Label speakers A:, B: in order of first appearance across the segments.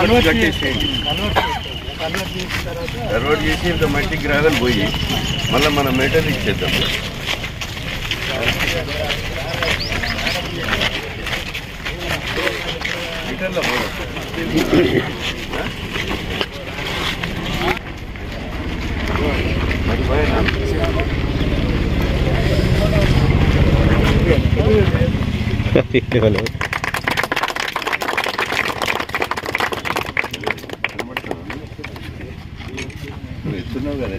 A: కట్టేసేయండి. Convert చేసి ఇంత మట్టి గ్రావెల్ పోయి మళ్ళీ మనం మెటల్ ఇచ్చేద్దాం. మీటర్లో ఇస్తున్నావు కదా.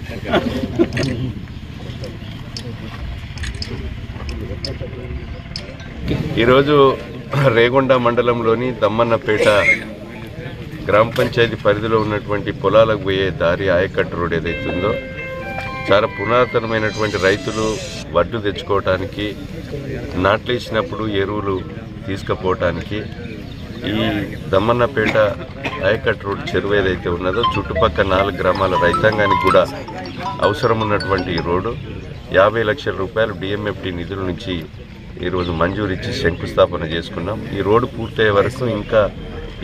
A: ఈరోజు రేగొండ మండలంలోని దమ్మన్నపేట గ్రామ పంచాయతీ పరిధిలో ఉన్నటువంటి పొలాలకు పోయే దారి ఆయకట్టు రోడ్ ఏదైతుందో చాలా పురాతనమైనటువంటి రైతులు వడ్లు తెచ్చుకోవటానికి, నాట్లేసినప్పుడు ఎరువులు తీసుకుపోవటానికి ఈ దమ్మన్నపేట ఆయకట్టు రోడ్ చెరువు ఏదైతే ఉన్నదో చుట్టుపక్కల 4 గ్రామాల రైతాంగానికి కూడా అవసరం ఉన్నటువంటి ఈ రోడ్డు 50 లక్షల రూపాయలు డిఎంఎఫ్టి నిధుల నుంచి ఈరోజు మంజూరు ఇచ్చి శంకుస్థాపన చేసుకున్నాం. ఈ రోడ్డు పూర్తయ్యే వరకు ఇంకా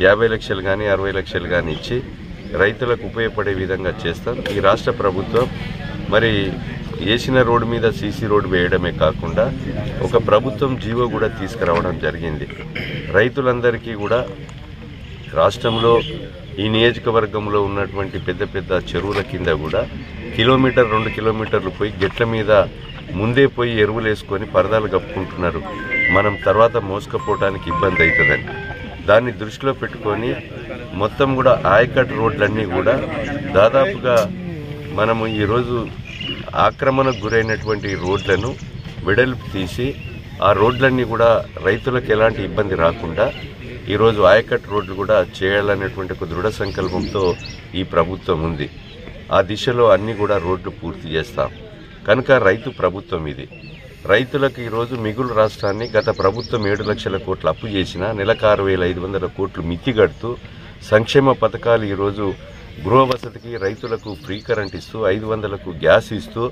A: 50 లక్షలు కానీ 60 లక్షలు కానీ ఇచ్చి రైతులకు ఉపయోగపడే విధంగా చేస్తాం. ఈ రాష్ట్ర ప్రభుత్వం మరి వేసిన రోడ్డు మీద సీసీ రోడ్డు వేయడమే కాకుండా ఒక ప్రభుత్వం జీవో కూడా తీసుకురావడం జరిగింది. రైతులందరికీ కూడా రాష్ట్రంలో ఈ నియోజకవర్గంలో ఉన్నటువంటి పెద్ద పెద్ద చెరువుల కింద కూడా 1 కిలోమీటర్ 2 కిలోమీటర్లు పోయి గెట్ల మీద ముందే పోయి ఎరువులు వేసుకొని పరదాలు కప్పుకుంటున్నారు. మనం తర్వాత మోసుకపోవడానికి ఇబ్బంది అవుతుందని దాన్ని దృష్టిలో పెట్టుకొని మొత్తం కూడా ఆయకట్టు రోడ్లన్నీ కూడా దాదాపుగా మనము ఈరోజు ఆక్రమణకు గురైనటువంటి రోడ్లను వెడల్పు తీసి ఆ రోడ్లన్నీ కూడా రైతులకు ఎలాంటి ఇబ్బంది రాకుండా ఈరోజు ఆయకట్టు రోడ్లు కూడా చేయాలనేటువంటి ఒక దృఢ సంకల్పంతో ఈ ప్రభుత్వం ఉంది. ఆ దిశలో అన్నీ కూడా రోడ్లు పూర్తి చేస్తాం. కనుక రైతు ప్రభుత్వం ఇది. రైతులకు ఈరోజు మిగులు రాష్ట్రాన్ని గత ప్రభుత్వం 7 లక్షల కోట్లు అప్పు చేసిన నెలకు 6,500 కోట్లు మిత్తి కడుతూ సంక్షేమ పథకాలు ఈరోజు గృహ వసతికి రైతులకు ఫ్రీ కరెంట్ ఇస్తూ 500కు గ్యాస్ ఇస్తూ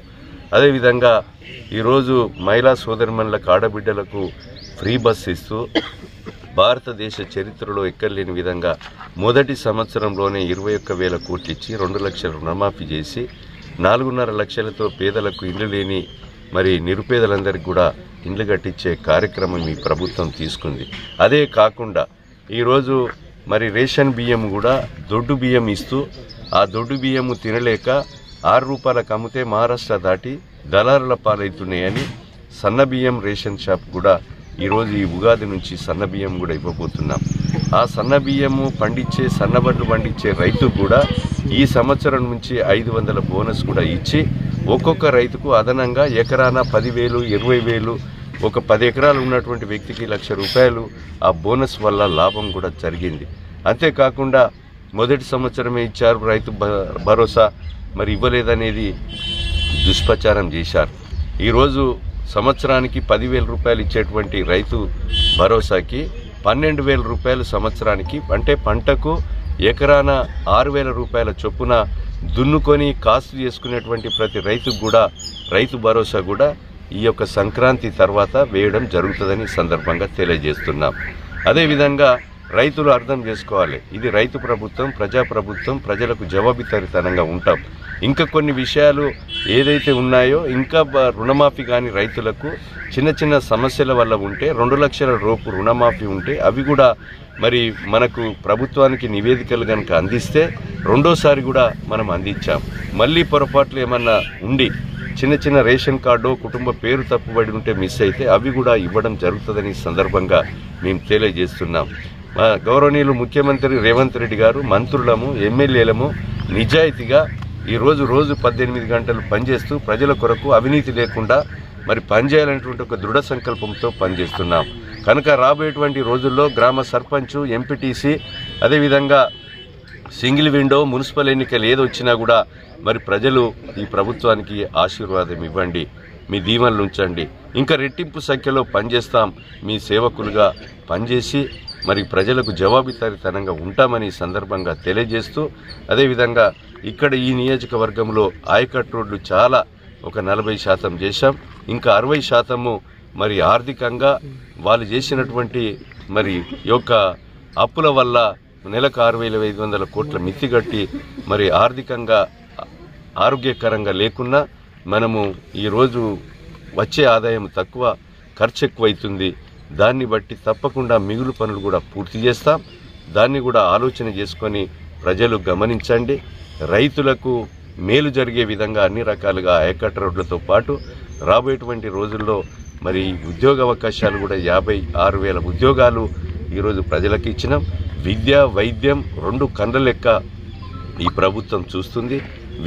A: అదేవిధంగా ఈరోజు మహిళా సోదరిమణులకు ఆడబిడ్డలకు ఫ్రీ బస్ ఇస్తూ భారతదేశ చరిత్రలో ఎక్కలేని విధంగా మొదటి సంవత్సరంలోనే 21,000 కోట్లు ఇచ్చి 2 లక్షల రుణమాఫీ చేసి 4.5 లక్షలతో పేదలకు ఇల్లు లేని మరి నిరుపేదలందరికీ కూడా ఇండ్లు కట్టించే కార్యక్రమం ఈ ప్రభుత్వం తీసుకుంది. అదే కాకుండా ఈరోజు మరి రేషన్ బియ్యం కూడా దొడ్డు బియ్యం ఇస్తూ ఆ దొడ్డు బియ్యము తినలేక 6 రూపాయలకు అమ్మితే మహారాష్ట్ర దాటి దళారుల పాలవుతున్నాయని సన్న బియ్యం రేషన్ షాప్ కూడా ఈరోజు ఈ ఉగాది నుంచి సన్న బియ్యం కూడా ఇవ్వబోతున్నాం. ఆ సన్న బియ్యము పండించే సన్నబడ్లు పండించే రైతుకు కూడా ఈ సంవత్సరం నుంచి 500 బోనస్ కూడా ఇచ్చి ఒక్కొక్క రైతుకు అదనంగా ఎకరాన 10,000 20,000 ఒక 10 ఎకరాలు ఉన్నటువంటి వ్యక్తికి 1,00,000 రూపాయలు ఆ బోనస్ వల్ల లాభం కూడా జరిగింది. అంతేకాకుండా మొదటి సంవత్సరమే ఇచ్చారు రైతు భరోసా మరి ఇవ్వలేదనేది దుష్ప్రచారం చేశారు. ఈరోజు సంవత్సరానికి 10,000 రూపాయలు ఇచ్చేటువంటి రైతు భరోసాకి 12,000 రూపాయలు సంవత్సరానికి, అంటే పంటకు ఎకరాన 6,000 రూపాయల చొప్పున దున్నుకొని కాస్తు చేసుకునేటువంటి ప్రతి రైతుకు కూడా రైతు భరోసా కూడా ఈ యొక్క సంక్రాంతి తర్వాత వేయడం జరుగుతుందని సందర్భంగా తెలియజేస్తున్నాం. అదేవిధంగా రైతులు అర్థం చేసుకోవాలి, ఇది రైతు ప్రభుత్వం, ప్రజాప్రభుత్వం, ప్రజలకు జవాబుదారీతనంగా ఉంటాం. ఇంకా కొన్ని విషయాలు ఏదైతే ఉన్నాయో ఇంకా రుణమాఫీ కానీ రైతులకు చిన్న చిన్న సమస్యల వల్ల ఉంటే 2 లక్షల రూపు రుణమాఫీ ఉంటే అవి కూడా మరి మనకు ప్రభుత్వానికి నివేదికలు కనుక అందిస్తే రెండోసారి కూడా మనం అందించాం. మళ్ళీ పొరపాట్లు ఏమన్నా ఉండి చిన్న చిన్న రేషన్ కార్డు కుటుంబ పేరు తప్పుబడి ఉంటే మిస్ అయితే అవి కూడా ఇవ్వడం జరుగుతుందని సందర్భంగా మేము తెలియజేస్తున్నాం. గౌరవనీయులు ముఖ్యమంత్రి రేవంత్ రెడ్డి గారు మంత్రులము ఎమ్మెల్యేలము నిజాయితీగా ఈరోజు 18 గంటలు పనిచేస్తూ ప్రజల కొరకు అవినీతి లేకుండా మరి పనిచేయాలనేటువంటి ఒక దృఢ సంకల్పంతో పనిచేస్తున్నాం. కనుక రాబోయేటువంటి రోజుల్లో గ్రామ సర్పంచ్, ఎంపీటీసీ, అదేవిధంగా సింగిల్ విండో, మున్సిపల్ ఎన్నికలు ఏదొచ్చినా కూడా మరి ప్రజలు ఈ ప్రభుత్వానికి ఆశీర్వాదం ఇవ్వండి, మీ దీవెనలు ఉంచండి. ఇంకా రెట్టింపు సంఖ్యలో పనిచేస్తాం, మీ సేవకులుగా పనిచేసి మరి ప్రజలకు జవాబుదారీతనంగా ఉంటామని సందర్భంగా తెలియజేస్తూ, అదేవిధంగా ఇక్కడ ఈ నియోజకవర్గంలో ఆయకట్టు రోడ్లు చాలా ఒక 40% చేశాం. ఇంకా 60% మరి ఆర్థికంగా వాళ్ళు చేసినటువంటి మరి యొక్క అప్పుల వల్ల నెలకు 6,500 కోట్ల మిత్తిగట్టి మరి ఆర్థికంగా ఆరోగ్యకరంగా లేకున్నా మనము ఈరోజు వచ్చే ఆదాయం తక్కువ, ఖర్చు ఎక్కువైతుంది. దాన్ని బట్టి తప్పకుండా మిగులు పనులు కూడా పూర్తి చేస్తాం. దాన్ని కూడా ఆలోచన చేసుకొని ప్రజలు గమనించండి. రైతులకు మేలు జరిగే విధంగా అన్ని రకాలుగా ఆయకట్టు రోడ్లతో పాటు రాబోయేటువంటి రోజుల్లో మరి ఉద్యోగ అవకాశాలు కూడా 56,000 ఉద్యోగాలు ఈరోజు ప్రజలకు ఇచ్చినాం. విద్య, వైద్యం 2 కండ్ల లెక్క ఈ ప్రభుత్వం చూస్తుంది.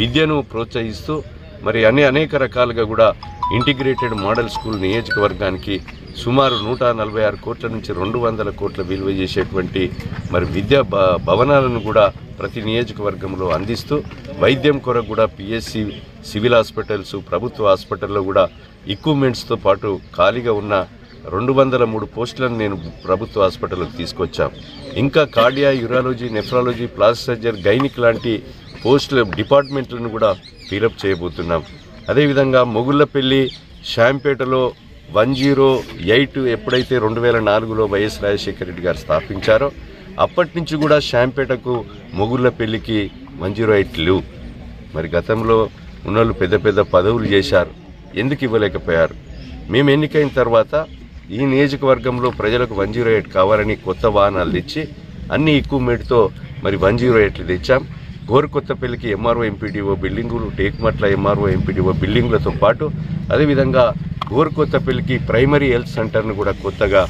A: విద్యను ప్రోత్సహిస్తూ మరి అనేక రకాలుగా కూడా ఇంటిగ్రేటెడ్ మోడల్ స్కూల్ నియోజకవర్గానికి సుమారు 146 కోట్ల నుంచి 200 కోట్ల విలువ చేసేటువంటి మరి విద్యా భవనాలను కూడా ప్రతి నియోజకవర్గంలో అందిస్తూ వైద్యం కొరకు కూడా పిఎస్సి, సివిల్ హాస్పిటల్స్, ప్రభుత్వ హాస్పిటల్లో కూడా ఎక్విప్మెంట్స్తో పాటు ఖాళీగా ఉన్న 203 పోస్టులను నేను ప్రభుత్వ హాస్పిటల్కి తీసుకొచ్చాం. ఇంకా cardia, urology, nephrology, plastic surgery, gynaec లాంటి పోస్టుల డిపార్ట్మెంట్లను కూడా ఫిలప్ చేయబోతున్నాం. అదేవిధంగా మొగుళ్ళపల్లి, శాంపేటలో 108 ఎప్పుడైతే 2004లో వైఎస్ రాజశేఖర రెడ్డి గారు స్థాపించారో అప్పటి నుంచి కూడా శాంపేటకు, మొగుళ్ళపల్లికి 108 లేవు. మరి గతంలో ఉన్నోళ్ళు పెద్ద పెద్ద పదవులు చేశారు, ఎందుకు ఇవ్వలేకపోయారు? మేము ఎన్నికైన తర్వాత ఈ నియోజకవర్గంలో ప్రజలకు 108 కావాలని కొత్త వాహనాలు తెచ్చి అన్ని ఎక్విప్మెంట్తో మరి 108 తెచ్చాం. గోరుకొత్తపల్లికి ఎంఆర్ఓ, ఎంపీడీఓ బిల్డింగులు, టేకుమట్ల ఎంఆర్ఓ, ఎంపీడీఓ బిల్డింగులతో పాటు అదేవిధంగా గోరుకొత్తపల్లికి ప్రైమరీ హెల్త్ సెంటర్ను కూడా కొత్తగా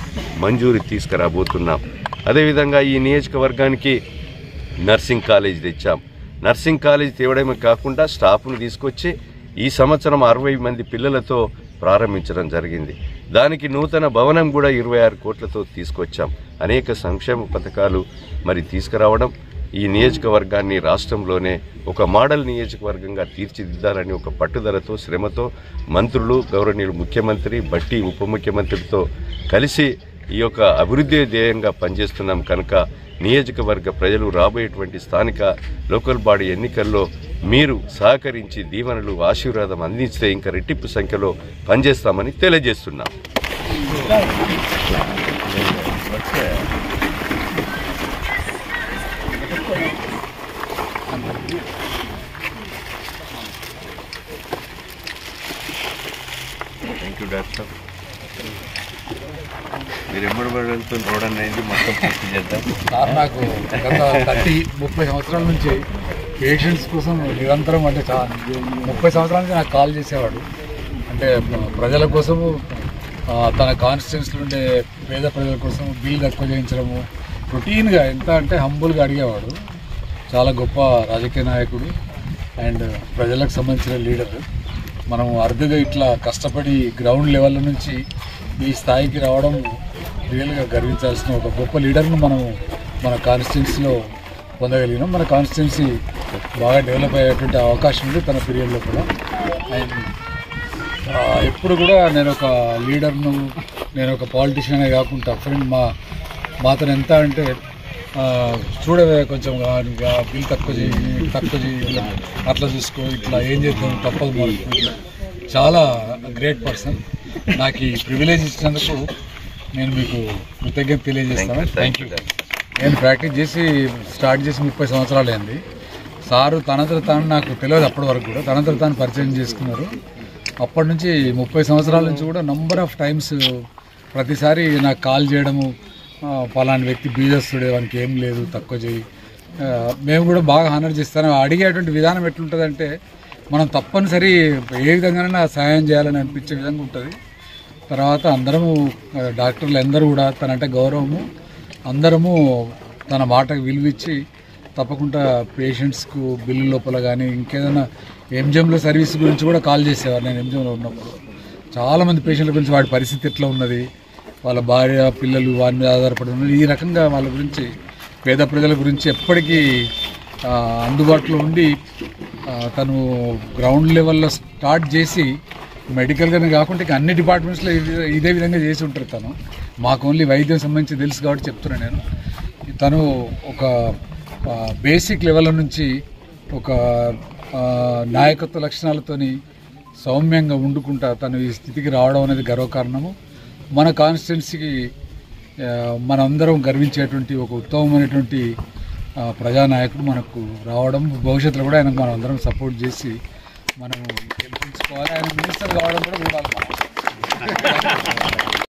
A: మంజూరు తీసుకురాబోతున్నాం. అదేవిధంగా ఈ నియోజకవర్గానికి నర్సింగ్ కాలేజ్ తెచ్చాం. నర్సింగ్ కాలేజ్ తేవడమే కాకుండా స్టాఫ్ను తీసుకొచ్చి ఈ సంవత్సరం 60 మంది పిల్లలతో ప్రారంభించడం జరిగింది. దానికి నూతన భవనం కూడా 26 కోట్లతో తీసుకొచ్చాం. అనేక సంక్షేమ పథకాలు మరి తీసుకురావడం, ఈ నియోజకవర్గాన్ని రాష్ట్రంలోనే ఒక మోడల్ నియోజకవర్గంగా తీర్చిదిద్దాలని ఒక పట్టుదలతో, శ్రమతో మంత్రులు, గౌరవనీయులు ముఖ్యమంత్రి, బట్టి ఉప ముఖ్యమంత్రితో కలిసి ఈ యొక్క అభివృద్ధి ధ్యేయంగా పనిచేస్తున్నాం. కనుక నియోజకవర్గ ప్రజలు రాబోయేటువంటి స్థానిక లోకల్ బాడీ ఎన్నికల్లో మీరు సహకరించి దీవెనలు, ఆశీర్వాదం అందిస్తే ఇంకా రెట్టింపు సంఖ్యలో పనిచేస్తామని తెలియజేస్తున్నాం. Thank you doctor. మీరు ఎమ్మడి వెళ్తున్న రోడ్ అనేది మొత్తం పూర్తి చేద్దాం.
B: సార్, నాకు గత 30 సంవత్సరాల నుంచి పేషెంట్స్ కోసం నిరంతరం, అంటే 30 సంవత్సరాల నుంచి నాకు కాల్ చేసేవాడు. అంటే ప్రజల కోసము, తన కాన్స్టిట్యున్సీలో ఉండే పేద ప్రజల కోసం బిల్ తక్కువ చేయించడము రొటీన్గా, ఎంత అంటే హంబుల్గా అడిగేవాడు. చాలా గొప్ప రాజకీయ నాయకుడు అండ్ ప్రజలకు సంబంధించిన లీడర్. మనం అరుదుగా ఇట్లా కష్టపడి గ్రౌండ్ లెవెల్ నుంచి ఈ స్థాయికి రావడం రియల్గా గర్వించాల్సిన ఒక గొప్ప లీడర్ను మనం మన కాన్స్టిట్యున్సీలో పొందగలిగినాం. మన కాన్స్టిట్యున్సీ బాగా డెవలప్ అయ్యేటువంటి అవకాశం ఉంది తన పీరియడ్లో కూడా. అండ్ ఎప్పుడు కూడా నేను ఒక లీడర్ను, నేను ఒక పాలిటిషియనే కాకుండా ఫ్రెండ్, మాతో ఎంత అంటే చూడవే కొంచెం బిల్ తక్కువ చేయి, అట్లా చూసుకో, ఇట్లా ఏం చేద్దాం, తప్పదు మనకు. చాలా గ్రేట్ పర్సన్. నాకు ఈ ప్రివిలేజ్ ఇచ్చినందుకు నేను మీకు కృతజ్ఞత తెలియజేస్తాను. Thank you. నేను ప్రాక్టీస్ స్టార్ట్ చేసి 30 సంవత్సరాలు అయింది. సారు తనంతట తాను, నాకు తెలియదు అప్పటి వరకు కూడా, తనంతట తాను పరిచయం చేసుకున్నారు. అప్పటి నుంచి 30 సంవత్సరాల నుంచి కూడా నంబర్ ఆఫ్ టైమ్స్ ప్రతిసారి నాకు కాల్ చేయడము, పలాని వ్యక్తి బీజస్తుడే, వానికి ఏం లేదు, తక్కువ చేయి. మేము కూడా బాగా హానర్ చేస్తాను. అడిగేటువంటి విధానం ఎట్లుంటుందంటే, మనం తప్పనిసరి ఏ విధంగానైనా సహాయం చేయాలని అనిపించే విధంగా ఉంటుంది. తర్వాత అందరము డాక్టర్లు అందరూ కూడా తనంటే గౌరవము, అందరము తన మాటకు విలువిచ్చి తప్పకుండా పేషెంట్స్కు బిల్లు లోపల కానీ ఇంకేదైనా ఎంజిఎంలో సర్వీస్ గురించి కూడా కాల్ చేసేవారు. నేను ఎంజిఎంలో ఉన్నప్పుడు చాలామంది పేషెంట్ల గురించి, వాడి పరిస్థితి ఎట్లా ఉన్నది, వాళ్ళ భార్య పిల్లలు వారి మీద ఆధారపడి ఉన్నది, ఈ రకంగా వాళ్ళ గురించి, పేద ప్రజల గురించి ఎప్పటికీ అందుబాటులో ఉండి తను గ్రౌండ్ లెవెల్లో స్టార్ట్ చేసి మెడికల్గానే కాకుండా ఇక అన్ని డిపార్ట్మెంట్స్లో ఇదే విధంగా చేసి ఉంటారు. తను మాకు ఓన్లీ వైద్యం సంబంధించి తెలుసు కాబట్టి చెప్తున్నాను నేను. తను ఒక బేసిక్ లెవెల్ నుంచి ఒక నాయకత్వ లక్షణాలతోని సౌమ్యంగా వండుకుంటా తను ఈ స్థితికి రావడం అనేది గర్వకారణము. మన కాన్స్టిట్యున్సీకి మనందరం గర్వించేటువంటి ఒక ఉత్తమమైనటువంటి ప్రజానాయకుడు మనకు రావడం, భవిష్యత్తులో కూడా ఆయనకు మనం అందరం సపోర్ట్ చేసి మనం గెలిపించుకోవాలి. ఆయన మినిస్టర్ కావడం కూడా చూడాలి మనం.